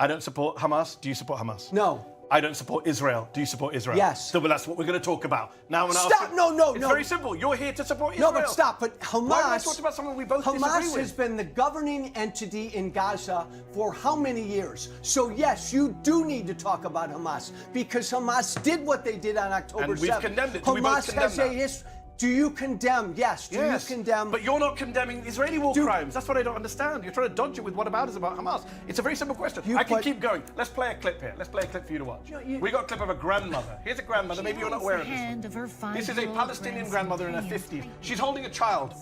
I don't support Hamas. Do you support Hamas? No. I don't support Israel. Do you support Israel? Yes. So well, that's what we're going to talk about. Now, when Stop! No. It's very simple. You're here to support Israel. No, but stop. But Hamas. Why am I talking about someone we both disagree Hamas with? has been the governing entity in Gaza for how many years? So yes, you do need to talk about Hamas because Hamas did what they did on October 7th. And we've condemned it. We both Hamas has a history. Do you condemn? Yes. Do you condemn? But you're not condemning Israeli war crimes. That's what I don't understand. You're trying to dodge it with whataboutism about Hamas. It's a very simple question. I can keep going. Let's play a clip here. Let's play a clip for you to watch. We got a clip of a grandmother. Here's a grandmother. Maybe you're not aware of this. This is a Palestinian grandmother in her 50s. She's holding a child,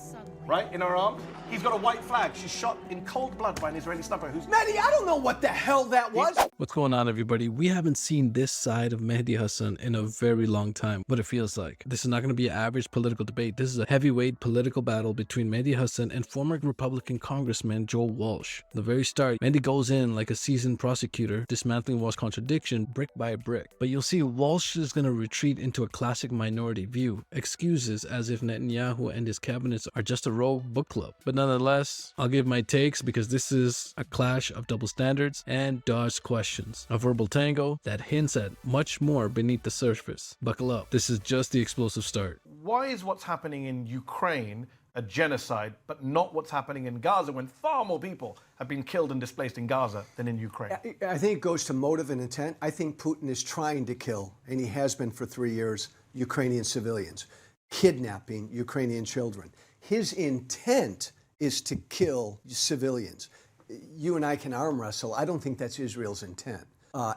right, in her arm. He's got a white flag. She's shot in cold blood by an Israeli sniper who's... Mehdi, I don't know what the hell that was. What's going on, everybody? We haven't seen this side of Mehdi Hasan in a very long time, what it feels like. This is not going to be an average political debate. This is a heavyweight political battle between Mehdi Hasan and former Republican congressman Joe Walsh. At the very start, Mehdi goes in like a seasoned prosecutor, dismantling Walsh's contradiction brick by brick. But you'll see Walsh is going to retreat into a classic minority view, excuses as if Netanyahu and his cabinets are just a rogue book club. But nonetheless, I'll give my takes because this is a clash of double standards and dodged questions. A verbal tango that hints at much more beneath the surface. Buckle up. This is just the explosive start. Why is what's happening in Ukraine a genocide, but not what's happening in Gaza when far more people have been killed and displaced in Gaza than in Ukraine? I think it goes to motive and intent. I think Putin is trying to kill, and he has been for 3 years, Ukrainian civilians, kidnapping Ukrainian children. His intent is to kill civilians. You and I can arm wrestle. I don't think that's Israel's intent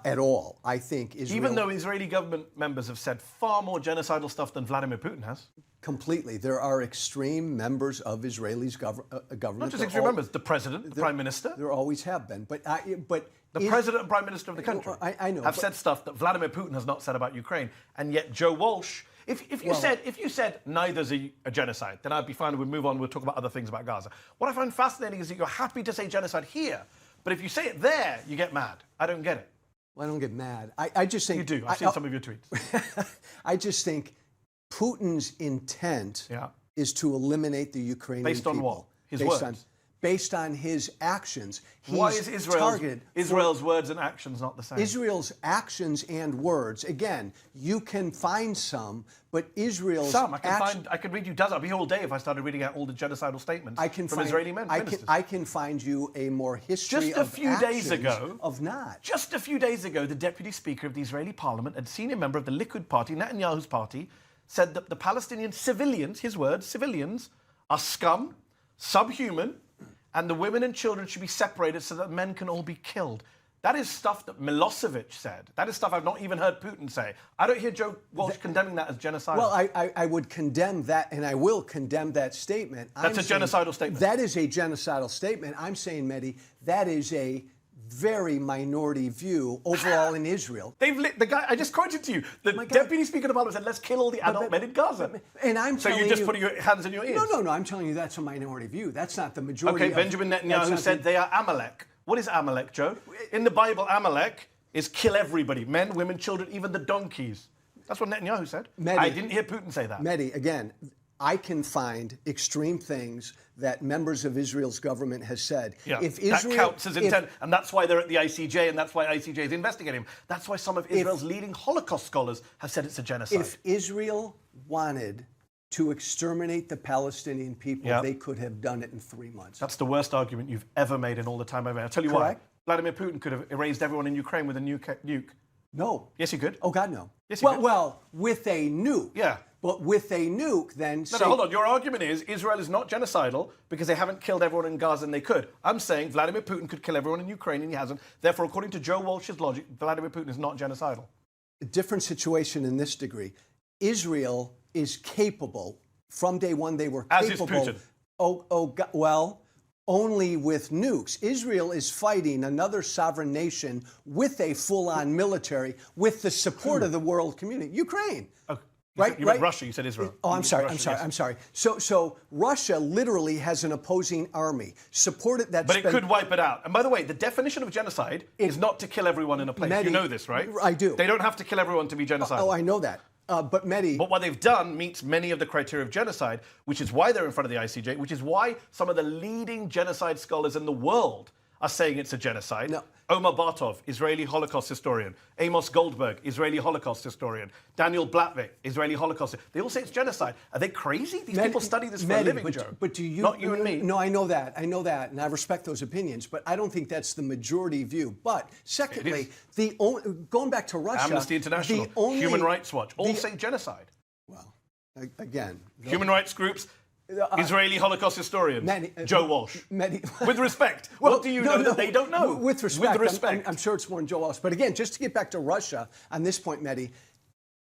at all. I think Israel... Even though Israeli government members have said far more genocidal stuff than Vladimir Putin has. Completely. There are extreme members of Israel's government. Not just extreme members, the president, the prime minister. There always have been. But the president and prime minister of the country I know, have said stuff that Vladimir Putin has not said about Ukraine. And yet Joe Walsh... If you said neither's a genocide, then I'd be fine. We'd move on. We'll talk about other things about Gaza. What I find fascinating is that you're happy to say genocide here, but if you say it there, you get mad. I don't get it. Well, I don't get mad. I just think... You do. I've seen some of your tweets. I just think Putin's intent is to eliminate the Ukrainian people. Based on what? His words? Based on his actions. Why is Israel's words and actions not the same? Israel's actions and words, again, you can find some, but Israel's I could read you dozens. I'd be here all day if I started reading out all the genocidal statements from Israeli ministers. I can find you a more history Just a few days ago, Just a few days ago, the deputy speaker of the Israeli parliament and senior member of the Likud party, Netanyahu's party, said that the Palestinian civilians, his words, civilians, are scum, subhuman, and the women and children should be separated so that men can all be killed. That is stuff that Milosevic said. That is stuff I've not even heard Putin say. I don't hear Joe Walsh condemning that as genocidal. Well, I would condemn that, and I will condemn that statement. That's a genocidal statement. That is a genocidal statement. I'm saying, Mehdi, that is a very minority view overall in Israel. The guy I just quoted to you, the deputy speaker of the parliament said, "Let's kill all the adult men in Gaza." And I'm so telling you just put your hands in your ears. No. I'm telling you that's a minority view. That's not the majority. Okay, Benjamin Netanyahu said they are Amalek. What is Amalek, Joe? In the Bible, Amalek is kill everybody, men, women, children, even the donkeys. That's what Netanyahu said. Mehdi, I didn't hear Putin say that. Mehdi, again, I can find extreme things that members of Israel's government has said. Yeah, that counts as intent, and that's why they're at the ICJ, and that's why ICJ is investigating him. That's why some of Israel's leading Holocaust scholars have said it's a genocide. If Israel wanted to exterminate the Palestinian people, they could have done it in 3 months. That's the worst argument you've ever made in all the time I've made. I'll tell you why. Vladimir Putin could have erased everyone in Ukraine with a nuke. No. Yes, he could. Oh, God, no. Yes, he could. Well, with a nuke. Yeah. But with a nuke, then... No, hold on. Your argument is Israel is not genocidal because they haven't killed everyone in Gaza and they could. I'm saying Vladimir Putin could kill everyone in Ukraine and he hasn't. Therefore, according to Joe Walsh's logic, Vladimir Putin is not genocidal. A different situation in this degree. Israel is capable. From day one, they were capable... As is Putin. Well, only with nukes. Israel is fighting another sovereign nation with a full-on military, with the support of the world community. Ukraine. Okay. Right? You meant Russia, you said Israel. Oh, I'm sorry. So Russia literally has an opposing army. But it could wipe it out. And by the way, the definition of genocide is not to kill everyone in a place. Mehdi, you know this, right? I do. They don't have to kill everyone to be genocidal. Oh, I know that. But Mehdi... But what they've done meets many of the criteria of genocide, which is why they're in front of the ICJ, which is why some of the leading genocide scholars in the world are saying it's a genocide. No. Omar Bartov, Israeli Holocaust historian. Amos Goldberg, Israeli Holocaust historian. Daniel Blatvik, Israeli Holocaust. They all say it's genocide. Are they crazy? These people study this for a living, Joe. But do you? Not you and me. No, I know that, and I respect those opinions. But I don't think that's the majority view. But secondly, going back to Russia, Amnesty International, Human Rights Watch, all say genocide. Well, again, Human rights groups. Israeli Holocaust historians, Joe Walsh. With respect. What do you know that they don't know? With respect. With respect. I'm sure it's more than Joe Walsh. But again, just to get back to Russia on this point, Mehdi,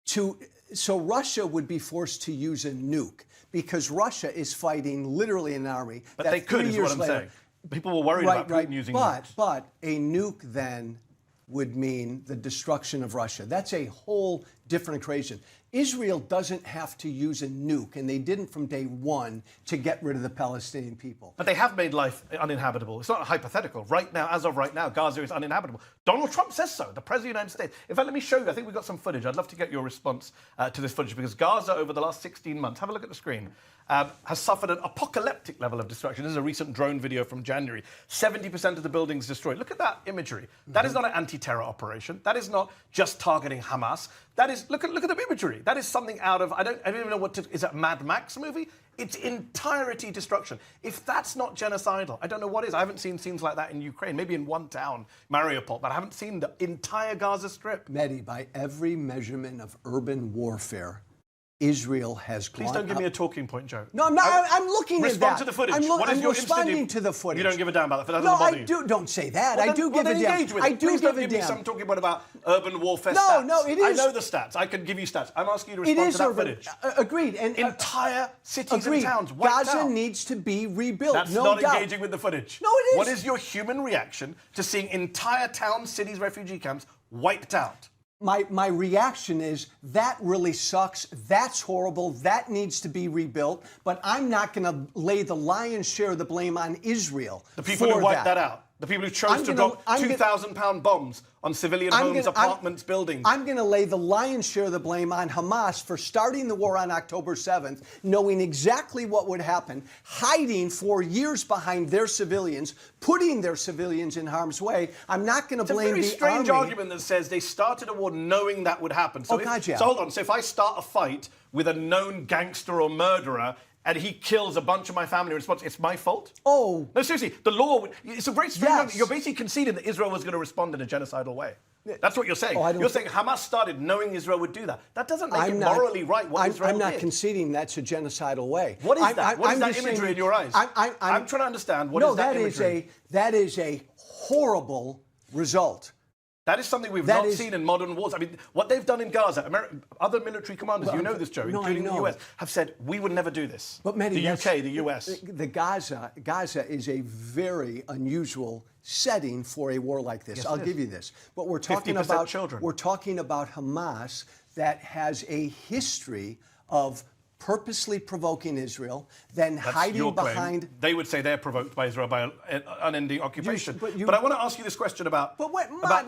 so Russia would be forced to use a nuke because Russia is fighting literally an army. But they could, is what I'm saying. People were worried about Putin using nukes. But a nuke then would mean the destruction of Russia. That's a whole different equation. Israel doesn't have to use a nuke, and they didn't from day one, to get rid of the Palestinian people. But they have made life uninhabitable. It's not hypothetical. Right now, as of right now, Gaza is uninhabitable. Donald Trump says so, the President of the United States. In fact, let me show you. I think we've got some footage. I'd love to get your response to this footage, because Gaza, over the last 16 months, have a look at the screen, has suffered an apocalyptic level of destruction. This is a recent drone video from January. 70% of the buildings destroyed. Look at that imagery. That is not an anti-terror operation. That is not just targeting Hamas. That is, look at the imagery. That is something out of, I don't even know is that a Mad Max movie? It's entirety destruction. If that's not genocidal, I don't know what is. I haven't seen scenes like that in Ukraine, maybe in one town, Mariupol, but I haven't seen the entire Gaza Strip. Mehdi, by every measurement of urban warfare, Israel has gone. Please don't give me a talking point, Joe. No, I'm not. I'm looking at that. Respond to the footage. I'm responding to the footage. You don't give a damn about that. That No, bother I you. do. Don't say that. Well, I do give a damn. Engage with it. I do Please give don't a give me damn. some talking about urban warfare stats. No, it is. I know the stats. I can give you stats. I'm asking you to It respond is to that urban. footage. Agreed. And Entire cities agreed. and towns wiped Gaza out. needs to be rebuilt. That's no not doubt. engaging with the footage. No, it is. What is your human reaction to seeing entire towns, cities, refugee camps wiped out? My reaction is that really sucks. That's horrible. That needs to be rebuilt. But I'm not going to lay the lion's share of the blame on Israel. The people who wiped that out. The people who chose to drop 2,000-pound bombs on civilian homes, apartments, buildings. I'm going to lay the lion's share of the blame on Hamas for starting the war on October 7th, knowing exactly what would happen, hiding for years behind their civilians, putting their civilians in harm's way. I'm not going to blame the army. It's a very strange argument that says they started a war knowing that would happen. So So hold on. So if I start a fight with a known gangster or murderer, and he kills a bunch of my family in response, it's my fault? Oh. No, seriously, the law, it's a very strange argument. You're basically conceding that Israel was going to respond in a genocidal way. That's what you're saying. You're saying Hamas started knowing Israel would do that. That doesn't make it morally right what Israel did. I'm not conceding that's a genocidal way. What is that? What is that imagery in your eyes? I'm trying to understand. What is that imagery? That is a horrible result. That is something we've not seen in modern wars. I mean, what they've done in Gaza, other military commanders, you know this, Joe, including the US, have said, we would never do this. But Mehdi, the UK, the US. Gaza is a very unusual setting for a war like this. Yes, I'll give you this. But we're talking about children. We're talking about Hamas that has a history of purposely provoking Israel, then hiding behind. They would say they're provoked by Israel by an unending occupation. But I want to ask you this question about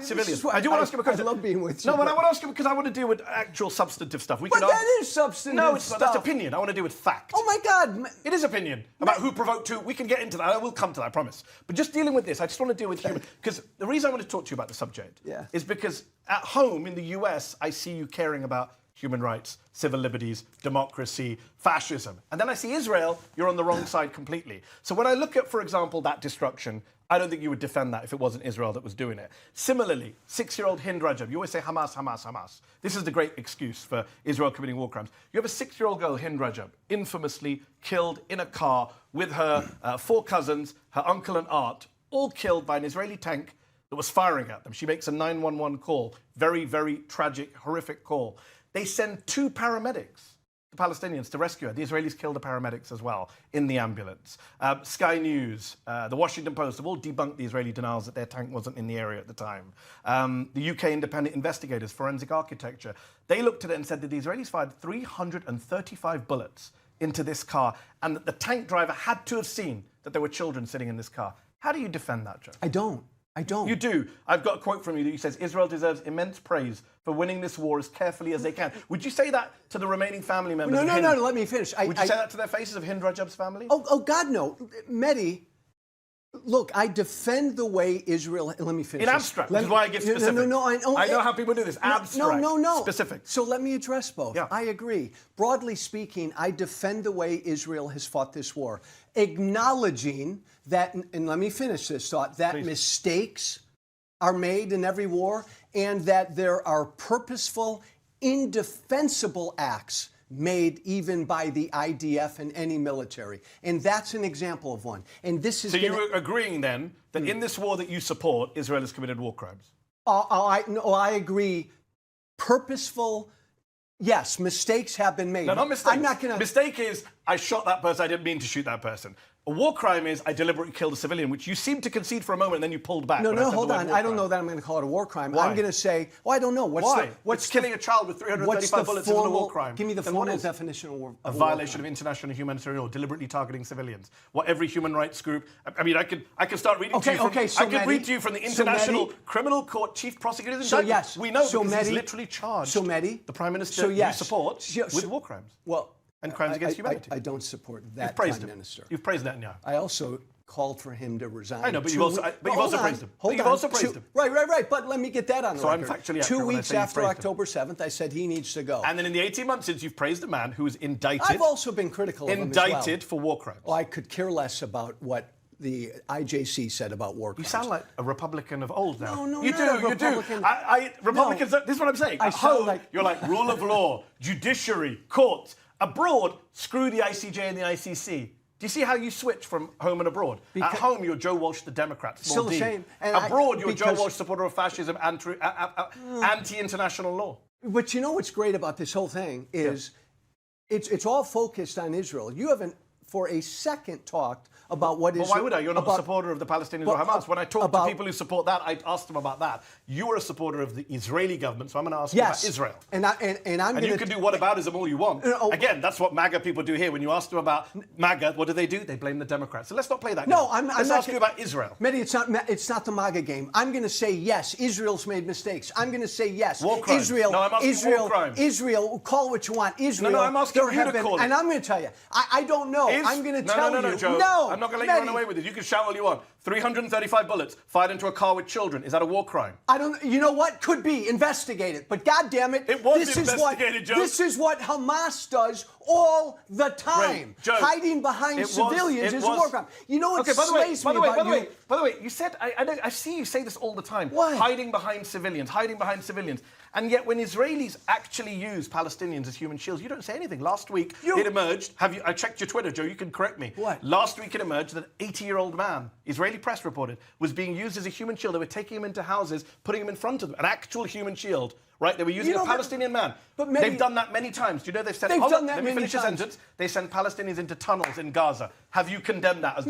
civilians. I do want to ask you a question. I love being with you. No, but I want to ask you because I want to deal with actual substantive stuff. That is substantive stuff. No, it's not. That's opinion. I want to deal with fact. Oh my God. It is opinion about who provoked who. We can get into that. I will come to that, I promise. But just dealing with this, I just want to deal with human. Because the reason I want to talk to you about the subject is because at home in the US, I see you caring about human rights, civil liberties, democracy, fascism. And then I see Israel, you're on the wrong side completely. So when I look at, for example, that destruction, I don't think you would defend that if it wasn't Israel that was doing it. Similarly, 6-year-old Hind Rajab, you always say Hamas, Hamas, Hamas. This is the great excuse for Israel committing war crimes. You have a 6-year-old girl, Hind Rajab, infamously killed in a car with her 4 cousins, her uncle and aunt, all killed by an Israeli tank that was firing at them. She makes a 911 call. Very, very tragic, horrific call. They send 2 paramedics, the Palestinians, to rescue her. The Israelis killed the paramedics as well in the ambulance. Sky News, the Washington Post have all debunked the Israeli denials that their tank wasn't in the area at the time. The UK independent investigators, Forensic Architecture, they looked at it and said that the Israelis fired 335 bullets into this car and that the tank driver had to have seen that there were children sitting in this car. How do you defend that, Joe? I don't. You do. I've got a quote from you that says, Israel deserves immense praise for winning this war as carefully as they can. Would you say that to the remaining family members of Hind? No, let me finish. Would you say that to their faces of Hind Rajab's family? Oh, God, no. Mehdi, Look, I defend the way Israel. Let me finish. In abstract, which is why I give specific. No. I know how people do this. Abstract. No. Specific. So let me address both. Yeah. I agree. Broadly speaking, I defend the way Israel has fought this war, acknowledging that, and let me finish this thought, that Please. mistakes are made in every war, and that there are purposeful, indefensible acts made even by the IDF and any military. And that's an example of one. And this is So you're agreeing then that in this war that you support, Israel has committed war crimes? I agree. Purposeful, yes, mistakes have been made. No, not mistakes. I'm not going to... Mistake is, I shot that person, I didn't mean to shoot that person. A war crime is, I deliberately killed a civilian, which you seem to concede for a moment and then you pulled back. No, hold on. I don't know that I'm going to call it a war crime. Why? I'm going to say, I don't know. What's killing a child with 335 bullets isn't a war crime? Give me the Then formal what is? definition of war. A violation of international humanitarian law, deliberately targeting civilians. What every human rights group. I mean, I could start reading to you. I could read to you from the International Criminal Court Chief Prosecutors indictment. Yes, we know because he's literally charged. Mehdi, the Prime Minister you support with war crimes. Well, and crimes against humanity. I don't support that You've praised Prime him. Minister. You've praised Netanyahu. I also called for him to resign. I know, but you've also praised him. You've also praised him. Right. But let me get that on the record. So I'm factually accurate 2 when I weeks say you've after praised October 7th, I said he needs to go. And then in the 18 months since, you've praised a man who was indicted. I've also been critical of him as well. Indicted for war crimes. I could care less about what the IJC said about war crimes. You sound like a Republican of old now. No, you not do. a Republican. Republicans. No. This is what I'm saying. I At sound home, like- you're like rule of law, judiciary, courts. Abroad, screw the ICJ and the ICC. Do you see how you switch from home and abroad? At home, you're Joe Walsh, the Democrat. Still the D. same. And Abroad, you're Joe Walsh, supporter of fascism, anti-international law. But you know what's great about this whole thing is it's all focused on Israel. You haven't for a second talked about what Well, is. why would I? You're not a supporter of the Palestinians or Hamas. When I talk to people who support that, I ask them about that. You are a supporter of the Israeli government, so I'm going to ask you about Israel. And you can do whataboutism all you want. Again, that's what MAGA people do here. When you ask them about MAGA, what do? They blame the Democrats. So let's not play that game. Let's ask you about Israel. Mehdi, it's not the MAGA game. I'm going to say yes, Israel's made mistakes. I'm going to say yes. War crimes. Israel, No, I'm asking war crimes. Israel, call it what you want. Israel. No, I'm asking you to call it. And I'm going to tell you. I don't know. I'm going to tell you. No, Joe. No, I'm not going to let you run away with it. You can shout all you want. 335 bullets fired into a car with children. Is that a war crime? I don't. You know what? Could be. Investigate it. But God damn it, it was investigated, Joe. This is what Hamas does all the time. Right. Joe, hiding behind civilians is a war crime. You know what slays me about you? By the way, you said I see you say this all the time. What? Hiding behind civilians. And yet, when Israelis actually use Palestinians as human shields, you don't say anything. Last week, it emerged. I checked your Twitter, Joe. You can correct me. What? Last week, it emerged that an 80-year-old man, Israeli press reported, was being used as a human shield. They were taking him into houses, putting him in front of them, an actual human shield. Right? They were using a Palestinian man. But they've done that many times. Do you know they've sent... Let me finish a sentence. They send Palestinians into tunnels in Gaza. Have you condemned that as...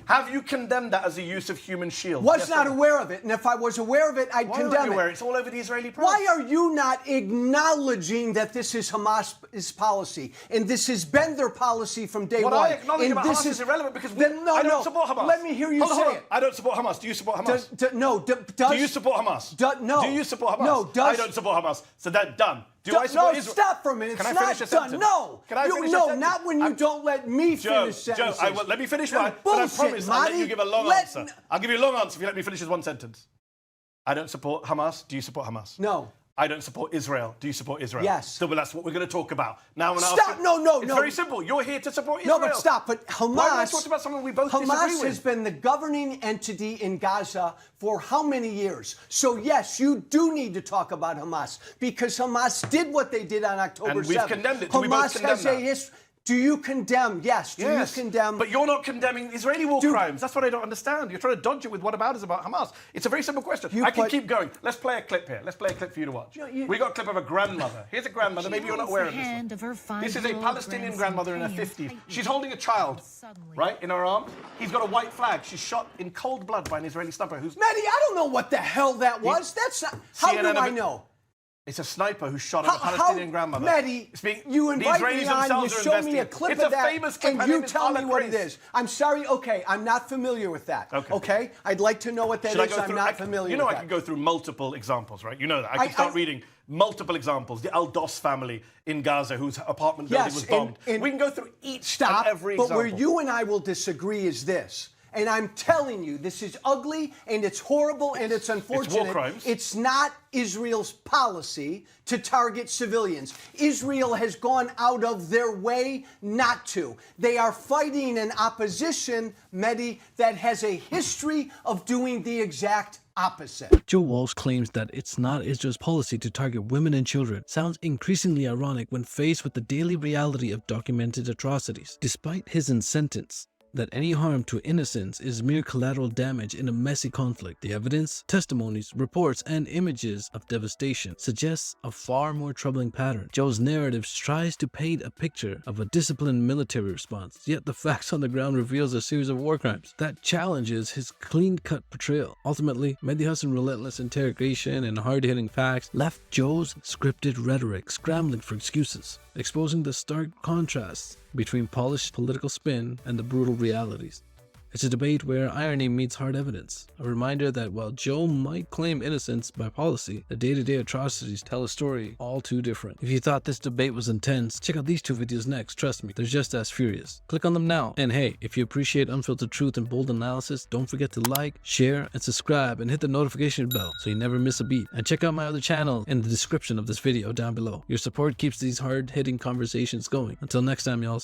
Have you condemned that as the use of human shields? Was not aware of it. And if I was aware of it, I'd condemn it. Why aren't you aware? It's all over the Israeli press. Why are you not acknowledging that this is Hamas's policy? And this has been their policy from day one. What I acknowledge about Hamas is irrelevant because I don't support Hamas. Let me hear you say it. I don't support Hamas. Do you support Hamas? Do you support Hamas? No. Do you support Hamas? No. I don't support Hamas. So that's done. Do I support Israel? Stop for a minute. Can It's I finish a not sentence? done. No. Can I finish a sentence? Not when you don't let me finish sentences. Joe, let me finish mine. But I Bullshit, promise I'll let Mehdi. you give a long answer. I'll give you a long answer if you let me finish this one sentence. I don't support Hamas. Do you support Hamas? No. I don't support Israel. Do you support Israel? Yes. So that's what we're going to talk about. Now, when stop. No. It's very simple. You're here to support Israel. No, but stop. But Hamas... Why am I talking about someone we both disagree with? Hamas has been the governing entity in Gaza for how many years? So, yes, you do need to talk about Hamas because Hamas did what they did on October 7th. And we've condemned it. Do we both condemn that? Do you condemn? Yes. Do you condemn? But you're not condemning Israeli war crimes. That's what I don't understand. You're trying to dodge it with whataboutism about Hamas. It's a very simple question. I can keep going. Let's play a clip here. Let's play a clip for you to watch. We got a clip of a grandmother. Here's a grandmother. Maybe you're not aware of this. This is a Palestinian grandmother in her 50s. She's holding a child, right, in her arm. He's got a white flag. She's shot in cold blood by an Israeli sniper who's... Mehdi, I don't know what the hell that was. That's not... How do I know? It's a sniper who shot at a Palestinian grandmother. Mehdi, you invite me on, you show me a clip of that, and you tell me what it is. I'm sorry, okay, I'm not familiar with that. Okay? I'd like to know what that is. I'm not familiar with that. You know I can go through multiple examples, right? You know that. I can start reading multiple examples. The Al-Dos family in Gaza, whose apartment building was bombed. We can go through each and every example. But where you and I will disagree is this. And I'm telling you, this is ugly and it's horrible and it's unfortunate. war crimes. It's not Israel's policy to target civilians. Israel has gone out of their way not to. They are fighting an opposition, Mehdi, that has a history of doing the exact opposite. Joe Walsh claims that it's not Israel's policy to target women and children. Sounds increasingly ironic when faced with the daily reality of documented atrocities. Despite his sentence that any harm to innocents is mere collateral damage in a messy conflict, the evidence, testimonies, reports, and images of devastation suggests a far more troubling pattern. Joe's narrative tries to paint a picture of a disciplined military response, yet the facts on the ground reveals a series of war crimes that challenges his clean-cut portrayal. Ultimately, Mehdi Hasan's relentless interrogation and hard-hitting facts left Joe's scripted rhetoric scrambling for excuses, exposing the stark contrasts between polished political spin and the brutal realities. It's a debate where irony meets hard evidence, a reminder that while Joe might claim innocence by policy, the day-to-day atrocities tell a story all too different. If you thought this debate was intense, check out these two videos next. Trust me, they're just as furious. Click on them now. And hey, if you appreciate unfiltered truth and bold analysis, don't forget to like, share, and subscribe, and hit the notification bell so you never miss a beat. And check out my other channel in the description of this video down below. Your support keeps these hard-hitting conversations going. Until next time, y'all.